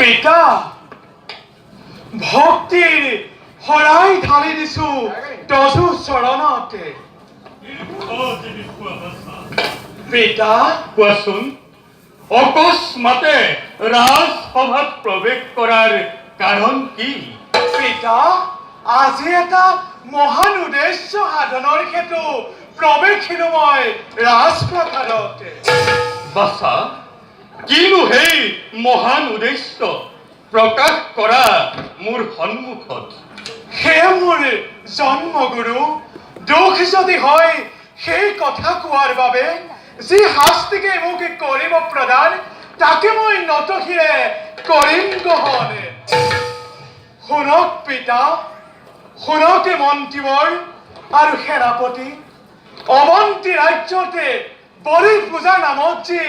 পিতা ভক্তিৰ শৰাই ঢালি দিছো তজু চৰণতে। পিতা কোৱাচোন, অকস্মাতে ৰাজসভাত প্ৰৱেশ কৰাৰ কাৰণ কি? পিতা আজি এটা মহান উদ্দেশ্য সাধনৰ হেতু প্ৰৱেশিলো মই ৰাজপ্ৰসাদতে। বাছা, কিনো সেই মহান উদ্দেশ্য প্ৰকাশ কৰা মোৰ সন্মুখত? সেয়া মোৰ জন্মগুৰু, দুখ যদি হয় সেই কথা কোৱাৰ বাবে যি শাস্তিকে মোক কৰিব প্ৰদান তাকে মই নতশিৰে কৰিম গ্ৰহণ। শুনক পিতা, শুনক মন্ত্ৰীবৰ আৰু সেনাপতি, অৱন্তী ৰাজ্যতে বলি পূজা নামত যি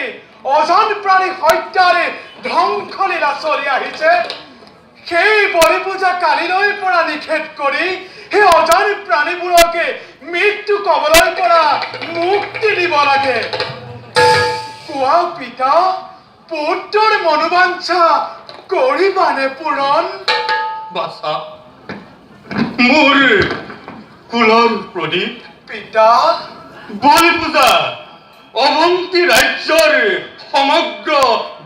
অজান প্ৰাণী হত্যাৰ ধ্বংসলীলা চলি আহিছে, সেই বলি পূজা কালিলৈ পৰা নিষেধ কৰি সেই অজান প্ৰাণীবোৰকে মৃত্যু কবলৰ পৰা মুক্তি দিব লাগে। কোৱা পিতা, পুত্ৰৰ মনোবাঞ্ছা কৰিবানে পূৰণ? বাছা, মোৰ কুলৰ প্ৰদীপ পিতা বলি পূজা অৱন্তী ৰাজ্যৰ সমগ্ৰ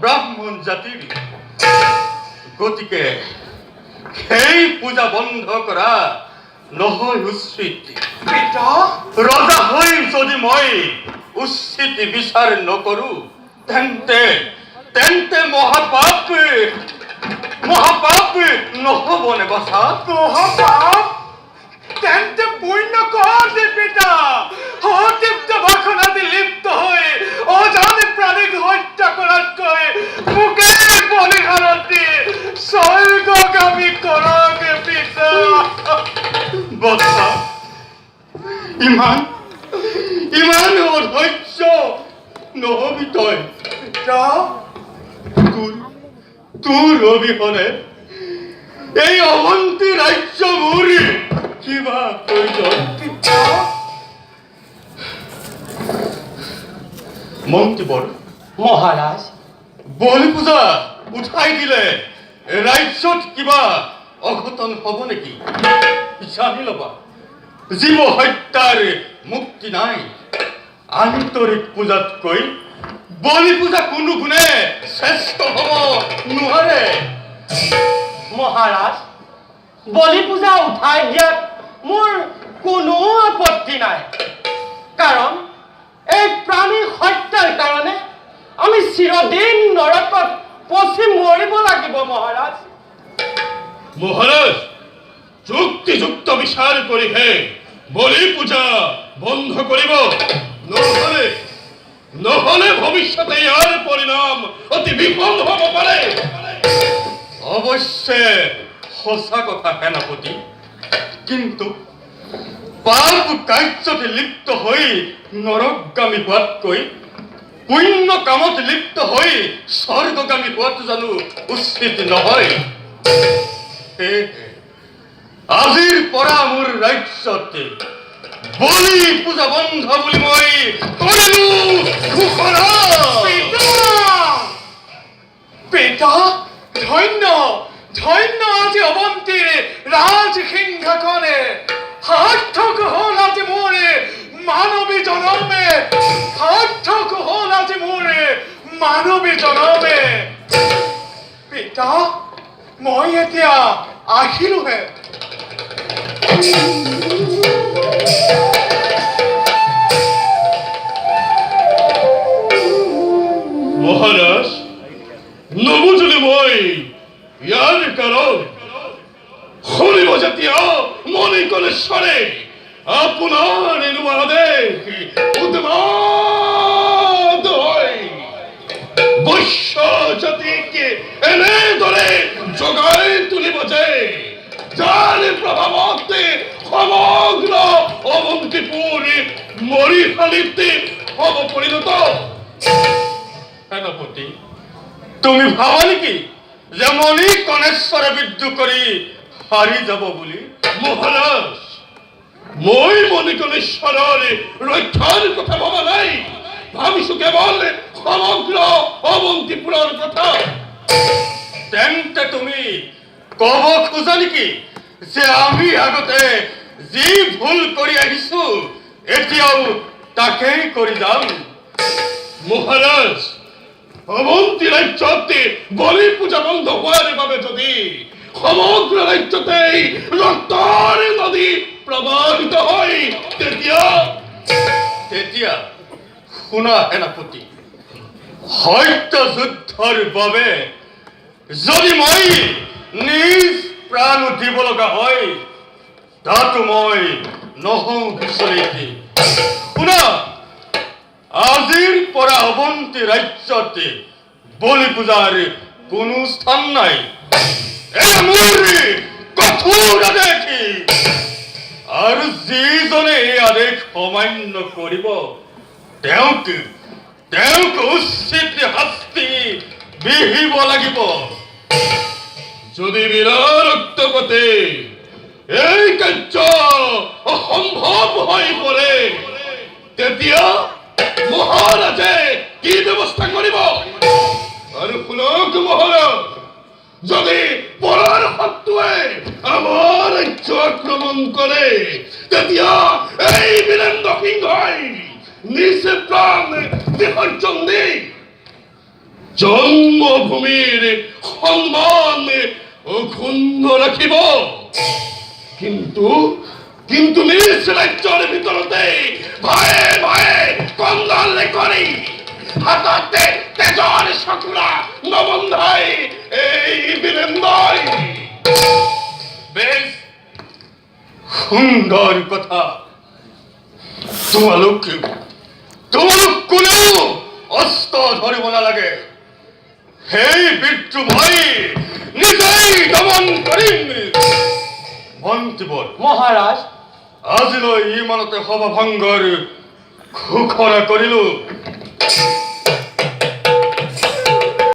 ব্ৰাহ্মণ জাতিৰ, গতিকে সেই পূজা বন্ধ কৰা নহয় উচিত। পিতা ৰজা হৈ যদি মই উচিত বিচাৰ নকৰো তেন্তে তেন্তে মহাপাপ নহবনে বাছা? মহাপাপ তেন্তে পুণ্য কৰতে পিতা। অতৃপ্ত বাসনাতে লিপ্ত হৈ অজান প্ৰাণীক হত্যা কৰাতকৈ মোকে বলিহাৰতি স্বৰ্গগামী কৰক পিতা। বাছা, ইমান অধৈৰ্য নহবি তই। পিতা তোৰ অবিহনে এই অৱন্তী ৰাজ্য মোৰ কিবা প্ৰয়োজন? পিতা মন্ত্ৰীবৰ মহাৰাজ, বলি পূজা উঠাই দিলে ৰাজ্যত কিবা অঘটন হব নেকি? জানি ল'বা, জীৱ হত্যাৰ মুক্তি নাই। আন্তৰিক পূজাতকৈ বলি পূজা কোনো গুণে শ্ৰেষ্ঠ হব নোৱাৰে। মহাৰাজ, বলি পূজা উঠাই দিয়াত মোৰ কোনো আপত্তি নাই, কাৰণ এই প্ৰাণী হত্যাৰ কাৰণে আমি চিৰদিন নৰকত পচি মৰিব লাগিব। মহাৰাজ মহাৰাজ, যুক্তিযুক্ত বিচাৰ কৰিহে বলি পূজা বন্ধ কৰিব, নহলে ভৱিষ্যতে ইয়াৰ পৰিণাম অতি বিফল হব পাৰে। অৱশ্যে সঁচা কথা সেনাপতি, কিন্তু পাপ কাৰ্যতে লিপ্ত হৈ নৰকগামী হোৱাতকৈ পুণ্য কামত লিপ্ত হৈ স্বৰ্গগামী হোৱাটো জানো উচিত নহয়? আজিৰ পৰা মোৰ ৰাজ্যতে বলি পূজা বন্ধ বুলি মই কৰিলো ঘোষণা। পিতা ধন্য ধন্য, আজি অৱন্তীৰ ৰাজ সিংহাসনে সাৰ্থক হল আজি মোৰ মানৱী জনমে, সাৰ্থক হল আজি মোৰ মানৱী জনমে। পিতা মই এতিয়া আহিলোহে। মহাৰাজ, নবুজিলে মই ইয়াৰ কাৰণ শুনিব যেতিয়া মণিকণেশ্বৰে আপোনাৰ নিৰ্মাদেশ উন্মাদ হৈ বৈশ্য জাতিক এনেদৰে জগাই তুলিব যে যাৰ প্ৰভাৱত সমগ্ৰ অৱন্তীপুৰ মৰিশালিত হব পৰিণত। সেনাপতি, তুমি ভাবা নেকি যে মণিকণেশ্বৰে বিদ্ৰোহ কৰি হাৰি যাব বুলি? মহাৰাজ, মই মণিকণেশ্বৰৰ ৰক্ষাৰ কথা ভবা নাই, ভাবিছো কেৱল সমগ্ৰ অৱন্তীপুৰৰ কথা। তেন্তে তুমি কব খোজা নেকি যে আমি আগতে যি ভুল কৰি আহিছো এতিয়াও তাকেই কৰি যাম? মহাৰাজ, অবন্তী ৰাজ্যত বলি পূজা বন্ধ হোৱাৰ বাবে যদি সমগ্ৰ ৰাজ্যতেই ৰক্তৰ নদী প্ৰবাহিত হয় তেতিয়া শুনা সেনাপতি, সত্য যুদ্ধৰ বাবে যদি মই নিজ প্ৰাণ দিব লগা হয় তাতো মই নহওঁ বিচলিত। শুনা, আজিৰ পৰা অৱন্তী ৰাজ্যত বলি পূজাৰ কোনো স্থান নাই। এয়া মোৰ কঠোৰ আদেশ, আৰু যিজনে এই আদেশ অমান্য কৰিব তেওঁক উচিত শাস্তি বিহিব লাগিব। যদি বীৰৰ ৰক্তপতে এই কাৰ্য অসম্ভৱ হৈ পৰে তেতিয়া মহাৰাজে কি ব্যৱস্থা কৰিব? আৰু শুনক মহাৰাজ, যদি পৰৰ শত্ৰুৱে আমাৰ ৰাজ্য আক্ৰমণ কৰে তেতিয়া এই বীৰেন্দ্ৰ সিংহই নিজ প্ৰাণ বিসৰ্জন দি জন্মভূমিৰ সন্মান অক্ষুণ্ণ ৰাখিব। কিন্তু নিজ ৰাজ্যৰ ভিতৰতে ভয়ে ভয়ে কন্দল কৰি হাততে তেজৰ চকুৰা নবন্ধাই এই বীৰেন্দ্ৰই। বেশ সুন্দৰ কথা। তোমালোক কোনেও অস্ত্ৰ ধৰিব নালাগে। সেই বিদ্ৰোহ মই নিজেই দমন কৰিম। মন্ত্ৰীবৰ, মহাৰাজ, আজিলৈ ইমানতে সভা ভংগৰ ঘোষণা কৰিলো।